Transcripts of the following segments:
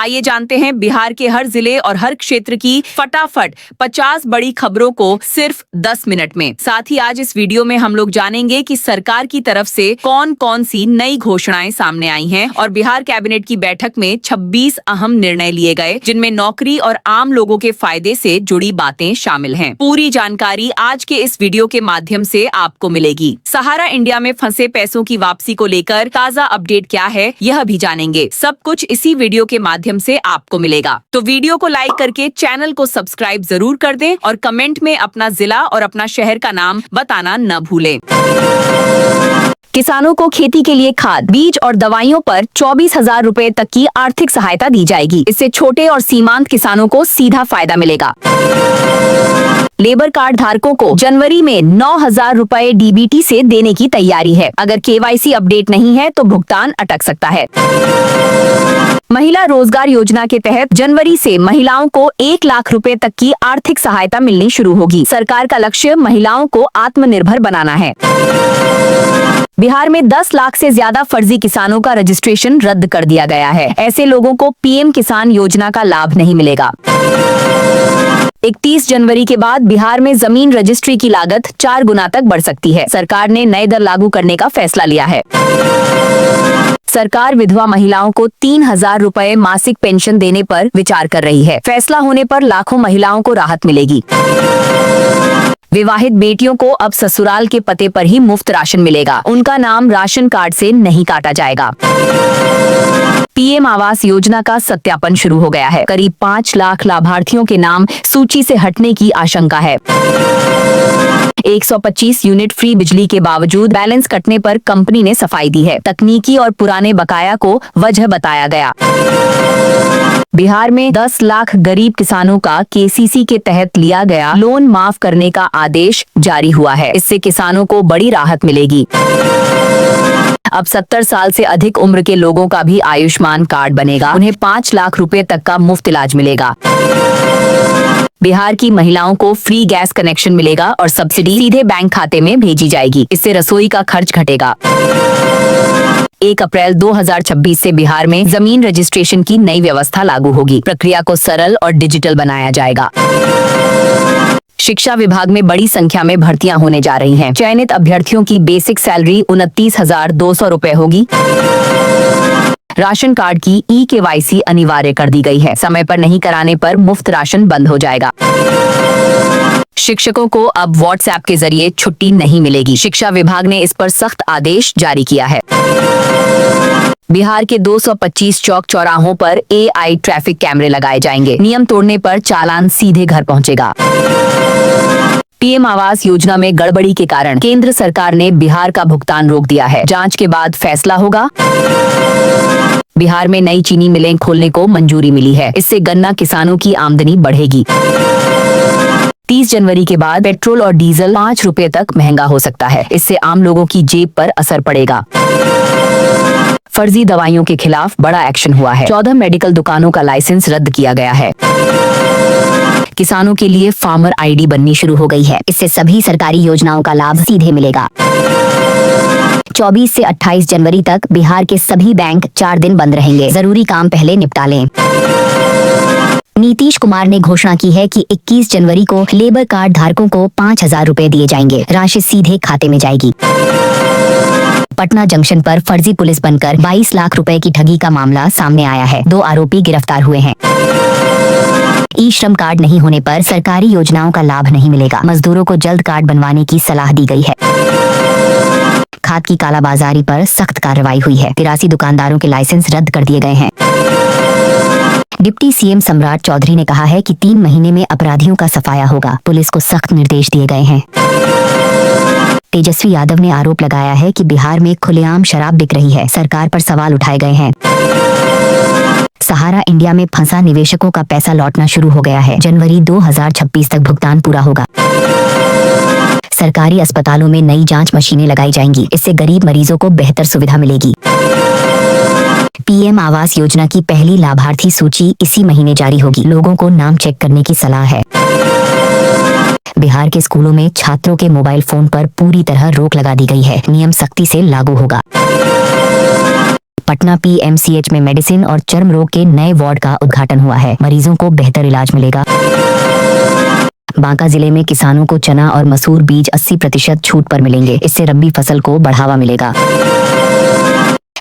आइए जानते हैं बिहार के हर जिले और हर क्षेत्र की फटाफट 50 बड़ी खबरों को सिर्फ 10 मिनट में। साथ ही आज इस वीडियो में हम लोग जानेंगे कि सरकार की तरफ से कौन कौन सी नई घोषणाएं सामने आई हैं और बिहार कैबिनेट की बैठक में 26 अहम निर्णय लिए गए, जिनमें नौकरी और आम लोगों के फायदे से जुड़ी बातें शामिल हैं। पूरी जानकारी आज के इस वीडियो के माध्यम से आपको मिलेगी। सहारा इंडिया में फंसे पैसों की वापसी को लेकर ताजा अपडेट क्या है, यह भी जानेंगे। सब कुछ इसी वीडियो के माध्यम से आपको मिलेगा। तो वीडियो को लाइक करके चैनल को सब्सक्राइब जरूर कर दें और कमेंट में अपना जिला और अपना शहर का नाम बताना न भूलें। किसानों को खेती के लिए खाद, बीज और दवाइयों पर 24,000 रुपए तक की आर्थिक सहायता दी जाएगी। इससे छोटे और सीमांत किसानों को सीधा फायदा मिलेगा। लेबर कार्ड धारकों को जनवरी में 9,000 रुपए डीबीटी से देने की तैयारी है। अगर केवाईसी अपडेट नहीं है तो भुगतान अटक सकता है। महिला रोजगार योजना के तहत जनवरी से महिलाओं को 1 लाख रुपए तक की आर्थिक सहायता मिलनी शुरू होगी। सरकार का लक्ष्य महिलाओं को आत्मनिर्भर बनाना है। बिहार में 10 लाख से ज्यादा फर्जी किसानों का रजिस्ट्रेशन रद्द कर दिया गया है। ऐसे लोगों को पीएम किसान योजना का लाभ नहीं मिलेगा। 31 जनवरी के बाद बिहार में जमीन रजिस्ट्री की लागत 4 गुना तक बढ़ सकती है। सरकार ने नए दर लागू करने का फैसला लिया है। सरकार विधवा महिलाओं को 3,000 रुपए मासिक पेंशन देने पर विचार कर रही है। फैसला होने पर लाखों महिलाओं को राहत मिलेगी। विवाहित बेटियों को अब ससुराल के पते पर ही मुफ्त राशन मिलेगा। उनका नाम राशन कार्ड से नहीं काटा जाएगा। पीएम आवास योजना का सत्यापन शुरू हो गया है। करीब 5 लाख लाभार्थियों के नाम सूची से हटने की आशंका है। 125 यूनिट फ्री बिजली के बावजूद बैलेंस कटने पर कंपनी ने सफाई दी है। तकनीकी और पुराने बकाया को वजह बताया गया। बिहार में 10 लाख गरीब किसानों का केसीसी के तहत लिया गया लोन माफ करने का आदेश जारी हुआ है। इससे किसानों को बड़ी राहत मिलेगी। अब 70 साल से अधिक उम्र के लोगों का भी आयुष्मान कार्ड बनेगा। उन्हें 5 लाख रुपए तक का मुफ्त इलाज मिलेगा। बिहार की महिलाओं को फ्री गैस कनेक्शन मिलेगा और सब्सिडी सीधे बैंक खाते में भेजी जाएगी। इससे रसोई का खर्च घटेगा। 1 अप्रैल 2026 से बिहार में जमीन रजिस्ट्रेशन की नई व्यवस्था लागू होगी। प्रक्रिया को सरल और डिजिटल बनाया जाएगा। शिक्षा विभाग में बड़ी संख्या में भर्तियां होने जा रही हैं। चयनित अभ्यर्थियों की बेसिक सैलरी 29,200 रुपए होगी। राशन कार्ड की ई-केवाईसी अनिवार्य कर दी गई है। समय पर नहीं कराने पर मुफ्त राशन बंद हो जाएगा। शिक्षकों को अब व्हाट्सएप के जरिए छुट्टी नहीं मिलेगी। शिक्षा विभाग ने इस पर सख्त आदेश जारी किया है। बिहार के 225 चौक चौराहों पर एआई ट्रैफिक कैमरे लगाए जाएंगे। नियम तोड़ने पर चालान सीधे घर पहुंचेगा। पीएम आवास योजना में गड़बड़ी के कारण केंद्र सरकार ने बिहार का भुगतान रोक दिया है। जांच के बाद फैसला होगा। बिहार में नई चीनी मिलें खोलने को मंजूरी मिली है। इससे गन्ना किसानों की आमदनी बढ़ेगी। 30 जनवरी के बाद पेट्रोल और डीजल 5 रुपए तक महंगा हो सकता है। इससे आम लोगों की जेब पर असर पड़ेगा। फर्जी दवाइयों के खिलाफ बड़ा एक्शन हुआ है। 14 मेडिकल दुकानों का लाइसेंस रद्द किया गया है। किसानों के लिए फार्मर आईडी बननी शुरू हो गई है। इससे सभी सरकारी योजनाओं का लाभ सीधे मिलेगा। 24 से 28 जनवरी तक बिहार के सभी बैंक 4 दिन बंद रहेंगे। जरूरी काम पहले निपटा लें। नीतीश कुमार ने घोषणा की है कि 21 जनवरी को लेबर कार्ड धारकों को 5,000 रुपए दिए जाएंगे। राशि सीधे खाते में जाएगी। पटना जंक्शन पर फर्जी पुलिस बनकर 22 लाख रुपए की ठगी का मामला सामने आया है। 2 आरोपी गिरफ्तार हुए हैं। ई श्रम कार्ड नहीं होने पर सरकारी योजनाओं का लाभ नहीं मिलेगा। मजदूरों को जल्द कार्ड बनवाने की सलाह दी गई है। खाद की कालाबाजारी पर सख्त कार्रवाई हुई है। 83 दुकानदारों के लाइसेंस रद्द कर दिए गए हैं। डिप्टी सीएम सम्राट चौधरी ने कहा है कि 3 महीने में अपराधियों का सफाया होगा। पुलिस को सख्त निर्देश दिए गए हैं। तेजस्वी यादव ने आरोप लगाया है कि बिहार में खुलेआम शराब बिक रही है। सरकार पर सवाल उठाए गए हैं। सहारा इंडिया में फंसा निवेशकों का पैसा लौटना शुरू हो गया है। जनवरी 2026 तक भुगतान पूरा होगा। सरकारी अस्पतालों में नई जांच मशीनें लगाई जाएंगी। इससे गरीब मरीजों को बेहतर सुविधा मिलेगी। पीएम आवास योजना की पहली लाभार्थी सूची इसी महीने जारी होगी। लोगों को नाम चेक करने की सलाह है। बिहार के स्कूलों में छात्रों के मोबाइल फोन पर पूरी तरह रोक लगा दी गई है। नियम सख्ती से लागू होगा। पटना PMCH में मेडिसिन और चर्म रोग के नए वार्ड का उद्घाटन हुआ है। मरीजों को बेहतर इलाज मिलेगा। बांका जिले में किसानों को चना और मसूर बीज 80% छूट पर मिलेंगे। इससे रबी फसल को बढ़ावा मिलेगा।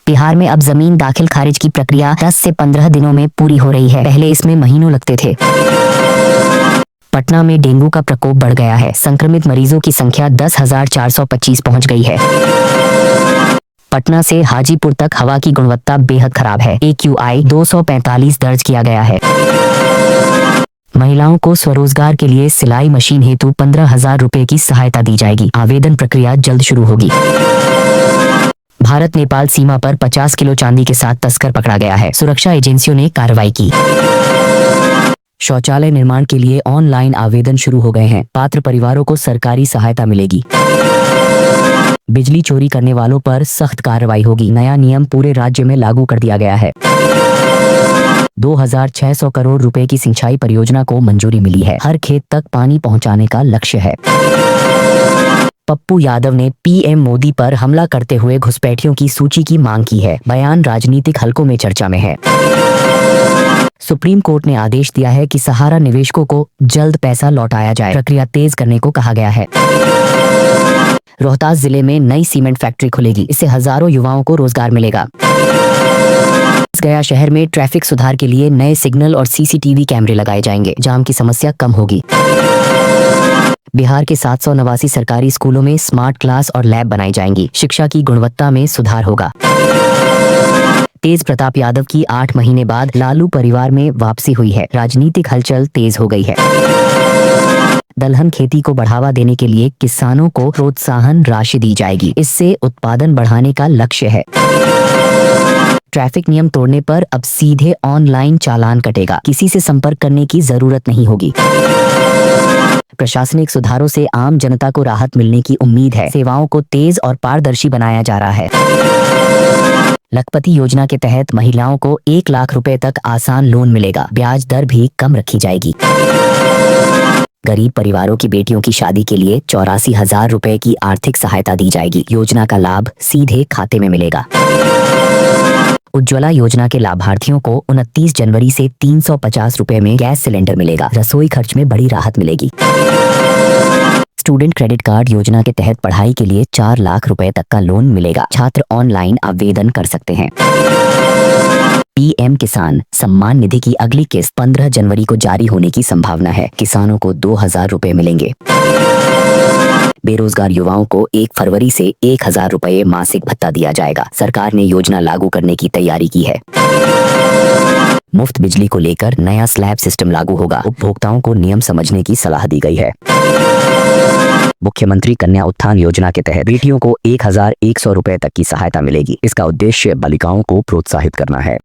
बिहार में अब जमीन दाखिल खारिज की प्रक्रिया 10 से 15 दिनों में पूरी हो रही है। पहले इसमें महीनों लगते थे। पटना में डेंगू का प्रकोप बढ़ गया है। संक्रमित मरीजों की संख्या 10,425 पहुंच गई है। पटना से हाजीपुर तक हवा की गुणवत्ता बेहद खराब है। AQI 245 दर्ज किया गया है। महिलाओं को स्वरोजगार के लिए सिलाई मशीन हेतु 15,000 रुपए की सहायता दी जाएगी। आवेदन प्रक्रिया जल्द शुरू होगी। भारत नेपाल सीमा पर 50 किलो चांदी के साथ तस्कर पकड़ा गया है। सुरक्षा एजेंसियों ने कार्रवाई की। शौचालय निर्माण के लिए ऑनलाइन आवेदन शुरू हो गए हैं। पात्र परिवारों को सरकारी सहायता मिलेगी। बिजली चोरी करने वालों पर सख्त कार्रवाई होगी। नया नियम पूरे राज्य में लागू कर दिया गया है। 2,600 करोड़ रुपए की सिंचाई परियोजना को मंजूरी मिली है। हर खेत तक पानी पहुंचाने का लक्ष्य है। पप्पू यादव ने PM मोदी पर हमला करते हुए घुसपैठियों की सूची की मांग की है। बयान राजनीतिक हलकों में चर्चा में है। सुप्रीम कोर्ट ने आदेश दिया है कि सहारा निवेशकों को जल्द पैसा लौटाया जाए। प्रक्रिया तेज करने को कहा गया है। रोहतास जिले में नई सीमेंट फैक्ट्री खुलेगी। इससे हजारों युवाओं को रोजगार मिलेगा। गया शहर में ट्रैफिक सुधार के लिए नए सिग्नल और CCTV कैमरे लगाए जाएंगे। जाम की समस्या कम होगी। बिहार के 789 सरकारी स्कूलों में स्मार्ट क्लास और लैब बनाई जाएंगी। शिक्षा की गुणवत्ता में सुधार होगा। तेज प्रताप यादव की 8 महीने बाद लालू परिवार में वापसी हुई है। राजनीतिक हलचल तेज हो गई है। दलहन खेती को बढ़ावा देने के लिए किसानों को प्रोत्साहन राशि दी जाएगी। इससे उत्पादन बढ़ाने का लक्ष्य है। ट्रैफिक नियम तोड़ने पर अब सीधे ऑनलाइन चालान कटेगा। किसी से संपर्क करने की जरूरत नहीं होगी। प्रशासनिक सुधारों से आम जनता को राहत मिलने की उम्मीद है। सेवाओं को तेज और पारदर्शी बनाया जा रहा है। लखपति योजना के तहत महिलाओं को 1 लाख रुपए तक आसान लोन मिलेगा। ब्याज दर भी कम रखी जाएगी। गरीब परिवारों की बेटियों की शादी के लिए 84,000 रुपए की आर्थिक सहायता दी जाएगी। योजना का लाभ सीधे खाते में मिलेगा। उज्ज्वला योजना के लाभार्थियों को 29 जनवरी से 350 रुपए में गैस सिलेंडर मिलेगा। रसोई खर्च में बड़ी राहत मिलेगी। स्टूडेंट क्रेडिट कार्ड योजना के तहत पढ़ाई के लिए 4 लाख रुपए तक का लोन मिलेगा। छात्र ऑनलाइन आवेदन कर सकते हैं। PM किसान सम्मान निधि की अगली किस्त 15 जनवरी को जारी होने की संभावना है। किसानों को 2,000 रुपए मिलेंगे। बेरोजगार युवाओं को 1 फरवरी से 1,000 रुपए मासिक भत्ता दिया जाएगा। सरकार ने योजना लागू करने की तैयारी की है। मुफ्त बिजली को लेकर नया स्लैब सिस्टम लागू होगा। उपभोक्ताओं को नियम समझने की सलाह दी गई है। मुख्यमंत्री कन्या उत्थान योजना के तहत बेटियों को 1,100 रुपए तक की सहायता मिलेगी। इसका उद्देश्य बालिकाओं को प्रोत्साहित करना है।